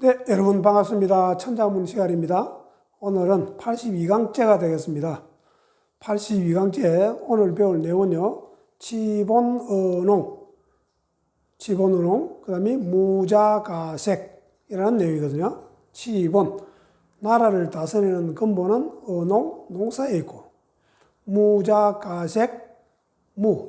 네, 여러분 반갑습니다. 천자문 시간입니다. 오늘은 82강째가 되겠습니다. 82강째 오늘 배울 내용은요. 지본언농, 그 다음에 무자가색이라는 내용이거든요. 지본, 나라를 다스리는 근본은 언농, 농사에 있고, 무자가색,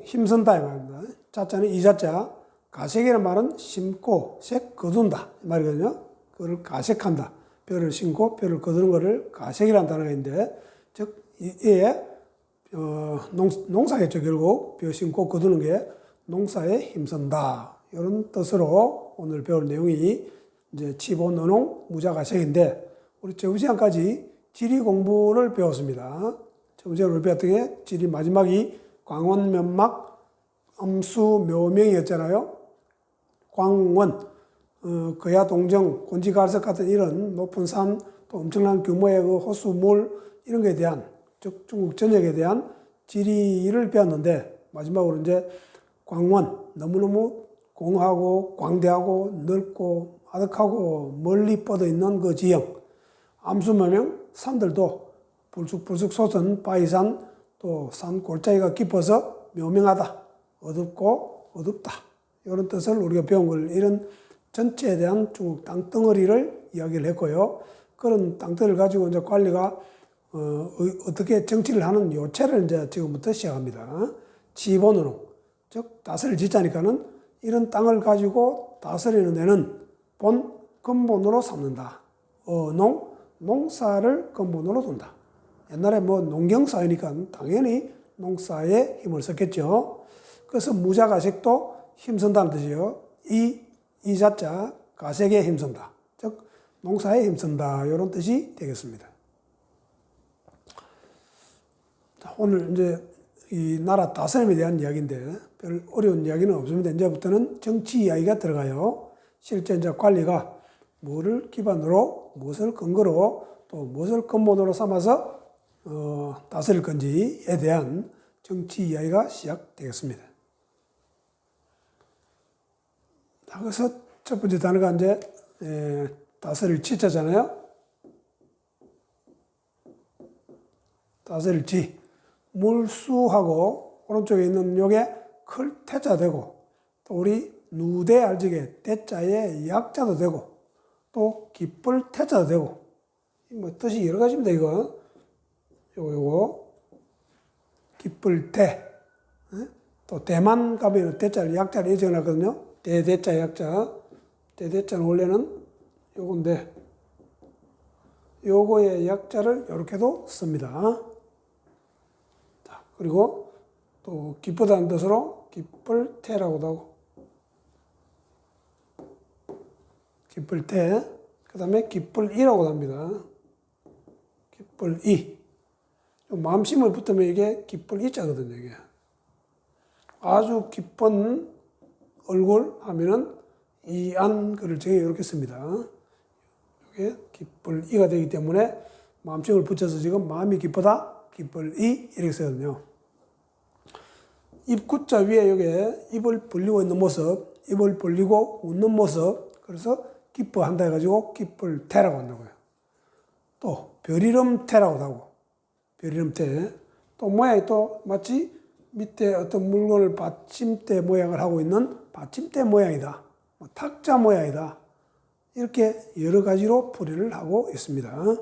힘쓴다 이 말입니다. 자자는 이자자, 가색이라는 말은 심고, 색 거둔다 이 말이거든요. 그걸 가색한다. 벼를 심고 벼를 거두는 것을 가색이라는 단어가 있는데, 즉 이에 농사겠죠. 결국 벼 심고 거두는 게 농사에 힘쓴다. 이런 뜻으로 오늘 배울 내용이 이제 지본언농 무자가색인데, 우리 저번 시간까지 지리 공부를 배웠습니다. 저번 시간에 우리 배웠던 게 지리 마지막이 광원면막 암수 묘명이었잖아요. 광원, 거야 동정, 곤지갈석 같은 이런 높은 산, 또 엄청난 규모의 그 호수물, 이런 것에 대한, 즉 중국 전역에 대한 지리를 배웠는데, 마지막으로 이제 광원, 너무너무 공하고 광대하고 넓고 아득하고 멀리 뻗어 있는 그 지형, 암수묘명, 산들도 불쑥불쑥 솟은 바위산, 또 산 골짜기가 깊어서 묘명하다, 어둡고 어둡다, 이런 뜻을 우리가 배운 걸, 이런 전체에 대한 중국 땅덩어리를 이야기를 했고요. 그런 땅덩어리를 가지고 이제 관리가 어떻게 정치를 하는 요체를 이제 지금부터 시작합니다. 지본언농, 즉 다스릴 지자니까는 이런 땅을 가지고 다스리는 데는 본 근본으로 삼는다. 언농, 농사를 근본으로 둔다. 옛날에 뭐 농경사회니까 당연히 농사에 힘을 썼겠죠. 그래서 무자가색도 힘쓴다는 뜻이에요. 이자자, 가색에 힘쓴다. 즉 농사에 힘쓴다. 이런 뜻이 되겠습니다. 자, 오늘 이제 이 나라 다스림에 대한 이야기인데 별 어려운 이야기는 없습니다. 이제부터는 정치 이야기가 들어가요. 실제 이제 관리가 뭐를 기반으로, 무엇을 근거로, 또 무엇을 근본으로 삼아서 다스릴 건지에 대한 정치 이야기가 시작되겠습니다. 그래서 첫 번째 단어가 이제 다스릴 지자잖아요. 다스릴 지. 물수하고 오른쪽에 있는 요게 클 태자 되고, 또 우리 누대 알지게 대자에 약자도 되고, 또 기쁠 태자도 되고, 뭐 뜻이 여러 가지입니다. 이거 요거 기쁠 태. 또 대만 가면 대자를 약자를 예정해놨거든요. 대대자 약자. 대대자는 원래는 요건데, 요거의 약자를 요렇게도 씁니다. 자, 그리고 또 기쁘다는 뜻으로 기쁠태라고도 하고, 기쁠태, 그 다음에 기쁠이라고도 합니다. 기쁠이. 마음심을 붙으면 이게 기쁠이자거든요. 이게 아주 기쁜 얼굴 하면은 이안 글을 정해 이렇게 씁니다. 이게 기쁠이가 되기 때문에 마음심을 붙여서 지금 마음이 기쁘다, 기쁠이 이렇게 쓰거든요. 입구자 위에 이게 입을 벌리고 있는 모습, 입을 벌리고 웃는 모습, 그래서 기뻐한다 해가지고 기쁠태라고 한다고요. 또 별이름태라고도 하고, 별이름태. 또 모양이 또 마치 밑에 어떤 물건을 받침대 모양을 하고 있는 받침대 모양이다, 탁자 모양이다, 이렇게 여러 가지로 풀이를 하고 있습니다.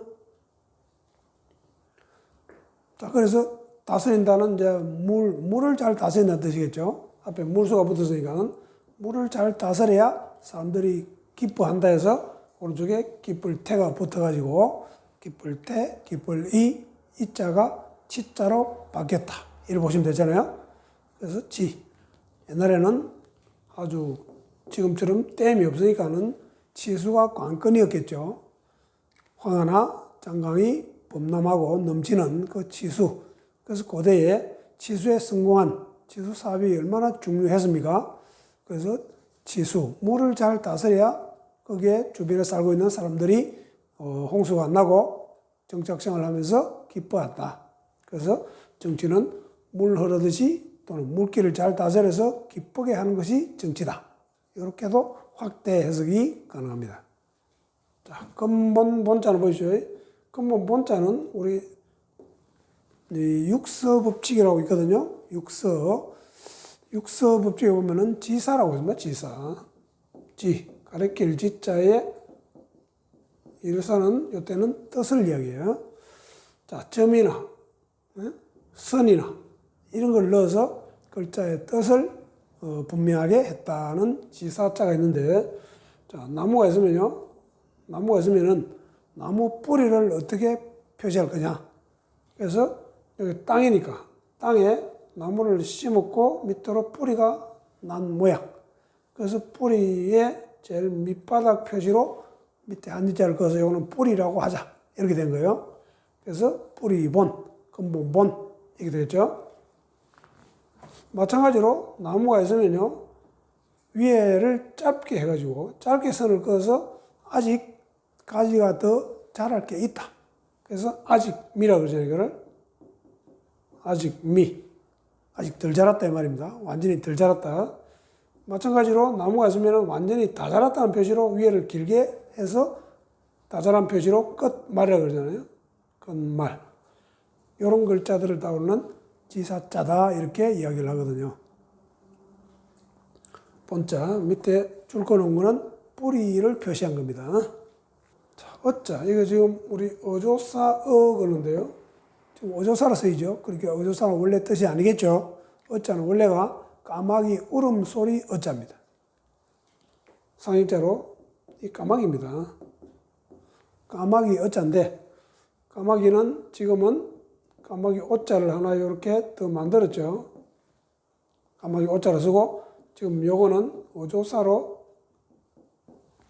자, 그래서 다스린다는 이제 물을 잘 다스린다는 뜻이겠죠. 앞에 물수가 붙었으니까 물을 잘 다스려야 사람들이 기뻐한다 해서 오른쪽에 기쁠태가 붙어가지고 기쁠태, 기쁠이, 이자가 치자로 바뀌었다, 이렇게 보시면 되잖아요. 그래서 지. 옛날에는 아주 지금처럼 댐이 없으니까는 치수가 관건이었겠죠. 황하나 장강이 범람하고 넘치는 그 치수. 그래서 고대에 치수에 성공한 치수 사업이 얼마나 중요했습니까? 그래서 치수, 물을 잘 다스려야 거기에 주변에 살고 있는 사람들이 홍수가 안 나고 정착생활을 하면서 기뻐한다. 그래서 정치는 물 흐르듯이 또는 물길을 잘 다스려서 기쁘게 하는 것이 정치다. 이렇게도 확대 해석이 가능합니다. 자, 근본 본자는 보이시죠? 근본 본자는 우리 육서 법칙이라고 있거든요. 육서 법칙에 보면은 지사라고 있습니다. 지사. 가리킬 지자에 일사는 이때는 뜻을 이야기해요. 자, 점이나 선이나 이런 걸 넣어서 글자의 뜻을 분명하게 했다는 지사자가 있는데, 자, 나무가 있으면은 나무 뿌리를 어떻게 표시할 거냐. 그래서 여기 땅이니까 땅에 나무를 심었고 밑으로 뿌리가 난 모양. 그래서 뿌리의 제일 밑바닥 표시로 밑에 한자를 그어서 이거는 뿌리라고 하자. 이렇게 된 거예요. 그래서 뿌리본, 근본본 이렇게 되겠죠. 마찬가지로 나무가 있으면요, 위에를 짧게 해가지고 짧게 선을 그어서 아직 가지가 더 자랄 게 있다. 그래서 아직 미라고 그러죠. 이거를 아직 미, 아직 덜 자랐다 이 말입니다. 완전히 덜 자랐다. 마찬가지로 나무가 있으면 완전히 다 자랐다는 표시로 위에를 길게 해서 다 자란 표시로 끝말이라고 그러잖아요. 끝말. 이런 글자들을 따오는 지사자다 이렇게 이야기를 하거든요. 본자 밑에 줄 거놓은 거는 뿌리를 표시한 겁니다. 자, 어자 이거 지금 우리 어조사 그러는데요. 지금 어조사로 쓰이죠. 그러니까 어조사는 원래 뜻이 아니겠죠. 어자는 원래가 까마귀 울음소리 어자입니다. 상입자로 이 까마귀입니다. 까마귀 어자인데, 까마귀는 지금은 까마귀 오자를 하나 이렇게 더 만들었죠. 까마귀 오자로 쓰고, 지금 요거는 어조사로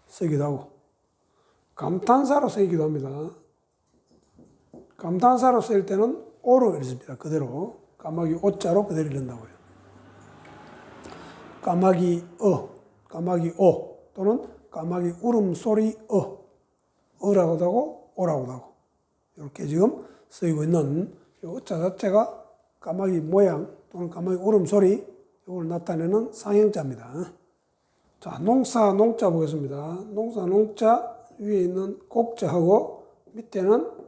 쓰기도 하고, 감탄사로 쓰이기도 합니다. 감탄사로 쓰일 때는 오로 읽습니다. 그대로. 까마귀 오자로 그대로 읽는다고요. 까마귀 까마귀 오, 또는 까마귀 울음소리 어라고도 하고 오라고도 하고 이렇게 지금 쓰이고 있는 이 어자 자체가 까마귀 모양 또는 까마귀 울음소리 이걸 나타내는 상형자입니다. 자, 농사 농자 보겠습니다. 농사 농자 위에 있는 곡자하고 밑에는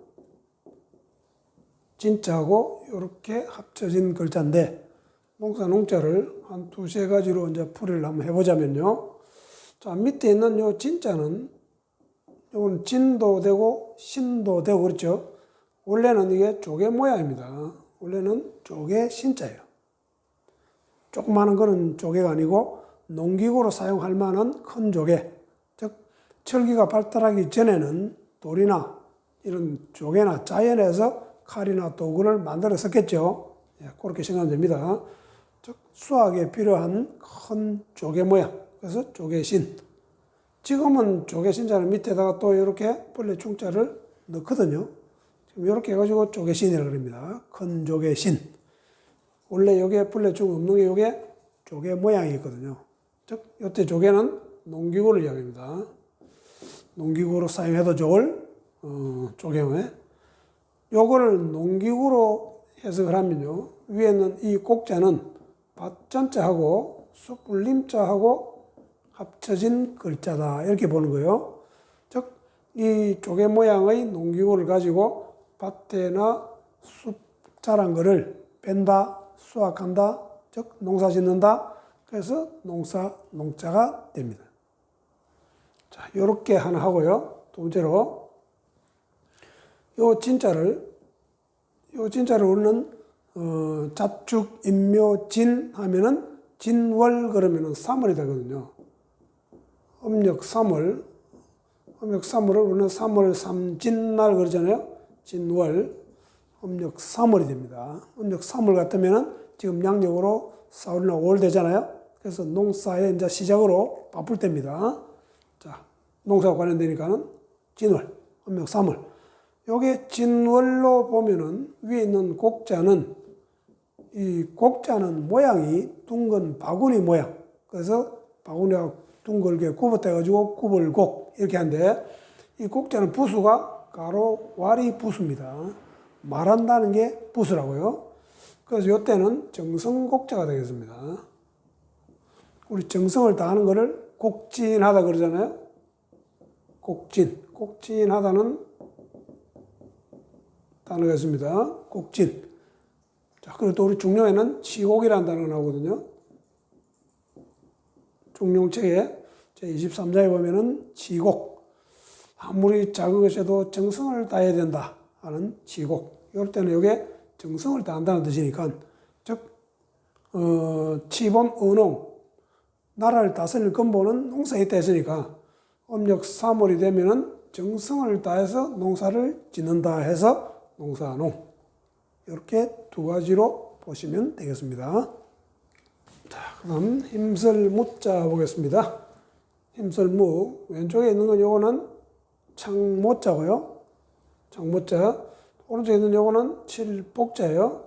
진자하고 이렇게 합쳐진 글자인데, 농사 농자를 한 두세 가지로 이제 풀이를 한번 해보자면요. 자, 밑에 있는 요 진자는 요건 진도 되고 신도 되고 그렇죠. 원래는 이게 조개 모양입니다. 원래는 조개 신자예요. 조그마한 거는 조개가 아니고 농기구로 사용할 만한 큰 조개. 즉 철기가 발달하기 전에는 돌이나 이런 조개나 자연에서 칼이나 도구를 만들어 썼겠죠. 예, 그렇게 생각하면 됩니다. 즉 수확에 필요한 큰 조개 모양. 그래서 조개신. 지금은 조개신자는 밑에다가 또 이렇게 벌레 충자를 넣거든요. 지금 이렇게 해가지고 조개신이라고 합니다. 큰 조개신. 원래 여기에 벌레 충 없는 게 이게 조개 모양이 있거든요. 즉 이때 조개는 농기구를 이야기합니다. 농기구로 사용해도 좋을 조개회. 요거를 농기구로 해석을 하면요, 위에는 이 곡자는 밭전자하고 숯불림자하고 합쳐진 글자다 이렇게 보는 거예요. 즉 이 조개 모양의 농기구를 가지고 밭에나 숲 자란 거를 뺀다, 수확한다, 즉 농사 짓는다. 그래서 농사 농자가 됩니다. 자, 요렇게 하나 하고요. 두 번째로 요 진자를 우리는 자축, 인묘, 진 하면은 진월 그러면은 3월이 되거든요. 음력 3월, 을 우리는 3월 3진날 그러잖아요. 진월, 음력 3월이 됩니다. 음력 3월 같으면은 지금 양력으로 4월이나 5월 되잖아요. 그래서 농사의 이제 시작으로 바쁠 때입니다. 자, 농사와 관련되니까는 진월, 음력 3월. 요게 진월로 보면은 위에 있는 곡자는 이 곡자는 모양이 둥근 바구니 모양. 그래서 바구니하고 둥글게 굽어떼가지고 구불곡 이렇게 하는데, 이 곡자는 부수가 가로 와리 부수입니다. 말한다는 게 부수라고요. 그래서 이때는 정성곡자가 되겠습니다. 우리 정성을 다하는 거를 곡진하다 그러잖아요. 꼭진하다는 단어가 있습니다. 꼭진. 자, 그리고 또 우리 중용에는 치곡이라는 단어가 나오거든요. 중용책에 제23장에 보면은 치곡. 아무리 작은 것이라도 정성을 다해야 된다 하는 치곡. 이럴 때는 이게 정성을 다한다는 뜻이니까, 즉, 치본 언농, 나라를 다스릴 근본은 농사에 있다 했으니까, 음력 3월이 되면은 정성을 다해서 농사를 짓는다 해서 농사농. 이렇게 두 가지로 보시면 되겠습니다. 자, 그다음 힘쓸 무자 보겠습니다. 힘쓸 무, 왼쪽에 있는 건 요거는 창모자고요. 창모자. 오른쪽에 있는 요거는 칠복자예요.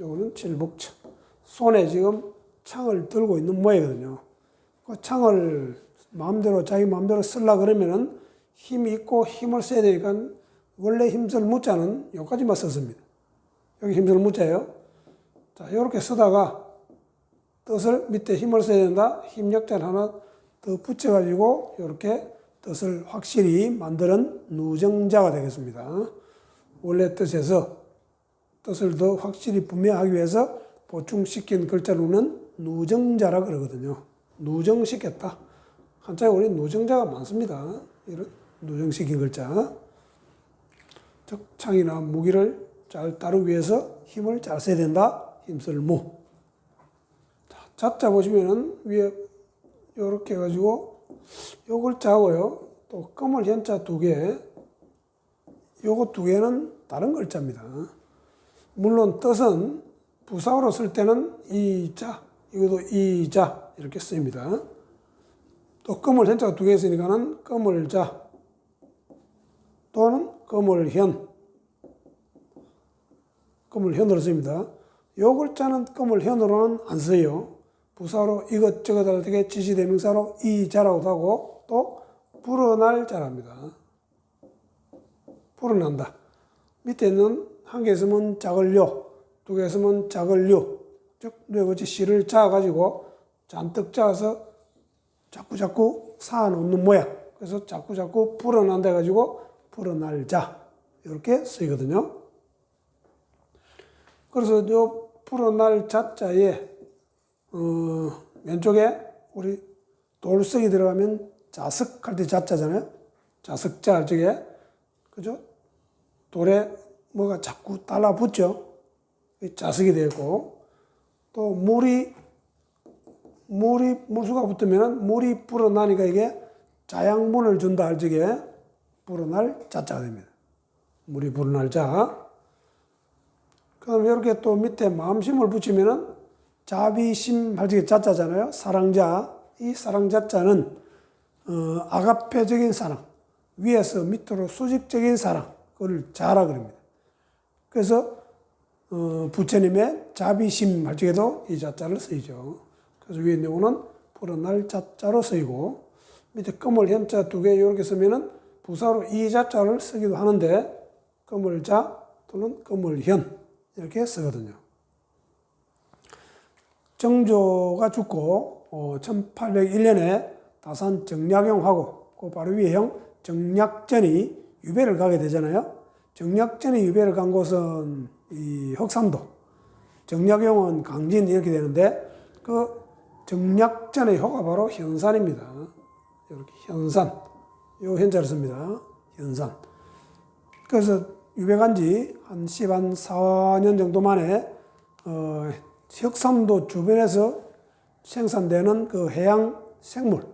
요거는 칠복자. 손에 지금 창을 들고 있는 모양이거든요. 그 창을 자기 마음대로 쓰려 그러면은 힘이 있고 힘을 써야 되니까 원래 힘쓸 무자는 여기까지만 썼습니다. 여기 힘쓸 무자예요. 자, 이렇게 쓰다가 뜻을 밑에 힘을 써야 된다. 힘력자를 하나 더 붙여가지고 이렇게 뜻을 확실히 만드는 누정자가 되겠습니다. 원래 뜻에서 뜻을 더 확실히 분명하기 위해서 보충시킨 글자로는 누정자라 그러거든요. 누정시켰다. 한자에 우리 누정자가 많습니다. 이런 누정시킨 글자. 즉 창이나 무기를 잘 다루기 위해서 힘을 잘 써야 된다. 힘쓸 무. 자자 보시면은 위에 요렇게 해가지고 요 글자하고요. 또 끔을 현자 두 개. 요거 두 개는 다른 글자입니다. 물론 뜻은 부사어로 쓸 때는 이자, 이것도 이자 이렇게 쓰입니다. 또 끔을 현자가 두 개 있으니까는 끔을자 또는 끔을현, 끔을현으로 씁니다. 요 글자는 끔을현으로는 안 써요. 부사로 이것저것 할 때 지시대명사로 이자라고도 하고 또 불어날 자랍니다. 불어난다. 밑에 있는 한 개 있으면 작을 요, 두 개 있으면 작을 요. 즉, 뇌거치 씨를 짜가지고 잔뜩 짜서 자꾸 쌓아놓는 모양. 그래서 자꾸 불어난다 해가지고 불어날 자. 이렇게 쓰이거든요. 그래서 요 불어날 자자에 왼쪽에 우리 돌석이 들어가면 자석할 때 자자잖아요. 자석자 저게 그죠? 돌에 뭐가 자꾸 달라붙죠. 자석이 되고 또 물수가 붙으면 물이 불어나니까 이게 자양분을 준다 할 적에 불어날 자자가 됩니다. 물이 불어날 자. 그다음에 이렇게 또 밑에 마음심을 붙이면은 자비심 할 적에 자자잖아요. 사랑자. 이 사랑자자는 아가페적인 사랑, 위에서 밑으로 수직적인 사랑, 그걸 자라 그럽니다. 그래서 부처님의 자비심 할 적에도 이 자자를 쓰이죠. 그래서 위에 있는 경우는 불어날 자자로 쓰이고 밑에 끔을 현자 두 개 이렇게 쓰면은 부사로 이 자자를 쓰기도 하는데 끔을자 또는 끔을현 이렇게 쓰거든요. 정조가 죽고 1801년에 다산 정약용하고 그 바로 위에 형 정약전이 유배를 가게 되잖아요. 정약전이 유배를 간 곳은 이 흑산도, 정약용은 강진 이렇게 되는데 그 정약전의 효가 바로 현산입니다. 이렇게 현산, 요 현자를 씁니다. 현산. 그래서 유배 간 지 한 4년 정도 만에 흑산도 주변에서 생산되는 그 해양 생물,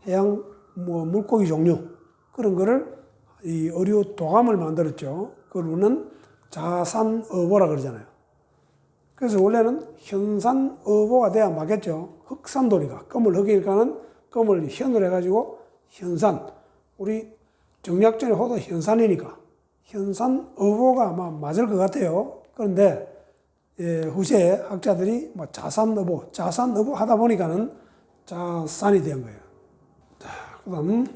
해양 물고기 종류 그런 거를 이 어류 도감을 만들었죠. 그거는 자산어보라 그러잖아요. 그래서 원래는 현산어보가 돼야 맞겠죠. 흑산도니까 껌을 흑이니까는 껌을 현으로 해가지고 현산. 우리 정약전의 호도 현산이니까 현산어보가 아마 맞을 것 같아요. 그런데 후세 학자들이 뭐 자산어보 하다 보니까는 자산이 된 거예요. 자, 그다음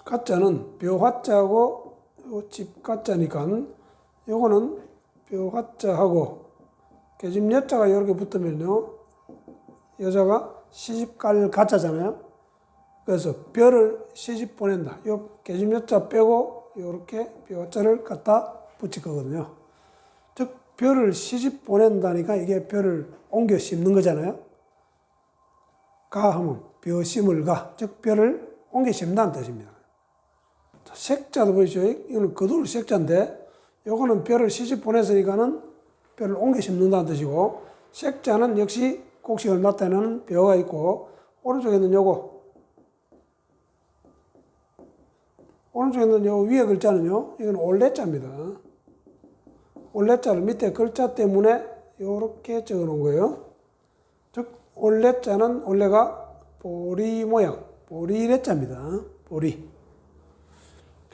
가짜는 묘화자하고 집가짜니까 요거는 묘화자하고 계집여자가 이렇게 붙으면요 여자가 시집갈 가짜잖아요. 그래서 벼를 시집 보낸다. 요 계집여자 빼고 요렇게 벼자를 갖다 붙일 거거든요. 즉 벼를 시집 보낸다니까 이게 벼를 옮겨 심는 거잖아요. 가 하면 벼 심을 가. 즉 벼를 옮겨 심는다는 뜻입니다. 색자도 보이죠? 이거는 거두를 색자인데 요거는 벼를 시집 보냈으니까는 벼를 옮겨 심는다는 뜻이고, 색자는 역시 곡식을 나타내는 벼가 있고, 오른쪽에 있는 요거, 오른쪽에 있는 요 위에 글자는요, 이건 올레자입니다. 올레자를 밑에 글자 때문에 요렇게 적어 놓은 거예요. 즉, 올레자는 원래가 보리 모양, 보리레자입니다. 보리.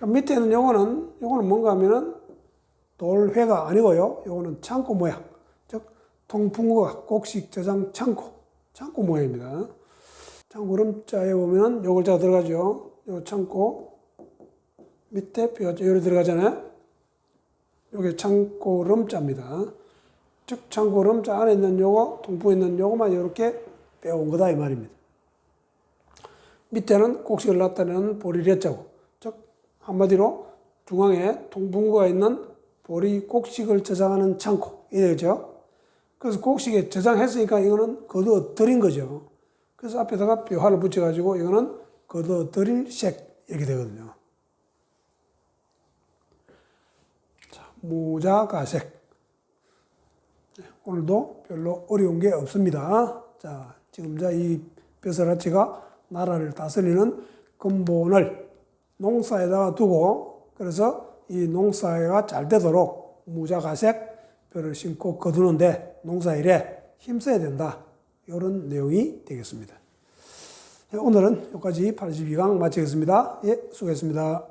밑에 있는 요거는 뭔가 하면은 돌회가 아니고요. 요거는 창고 모양. 즉, 통풍구가 곡식 저장 창고 모양입니다. 창고름자에 보면 요 글자가 들어가죠. 요 창고. 밑에 뼈가 요리 들어가잖아요. 요게 창고름자입니다. 즉, 창고름자 안에 있는 요거, 통풍에 있는 요거만 이렇게 빼온 거다, 이 말입니다. 밑에는 곡식을 나타내는 보리레자고. 즉, 한마디로 중앙에 통풍구가 있는 보리 곡식을 저장하는 창고. 이래죠. 그래서 곡식에 저장했으니까 이거는 거두어 들인 거죠. 그래서 앞에다가 뼈화를 붙여가지고 이거는 거두어 들일 색. 이렇게 되거든요. 자, 무자가색. 오늘도 별로 어려운 게 없습니다. 자, 지금 이 벼슬아치가 나라를 다스리는 근본을 농사에다가 두고, 그래서 이 농사가 잘 되도록 무자가색 벼를 심고 거두는데 농사일에 힘써야 된다. 이런 내용이 되겠습니다. 오늘은 여기까지 82강 마치겠습니다. 예, 수고했습니다.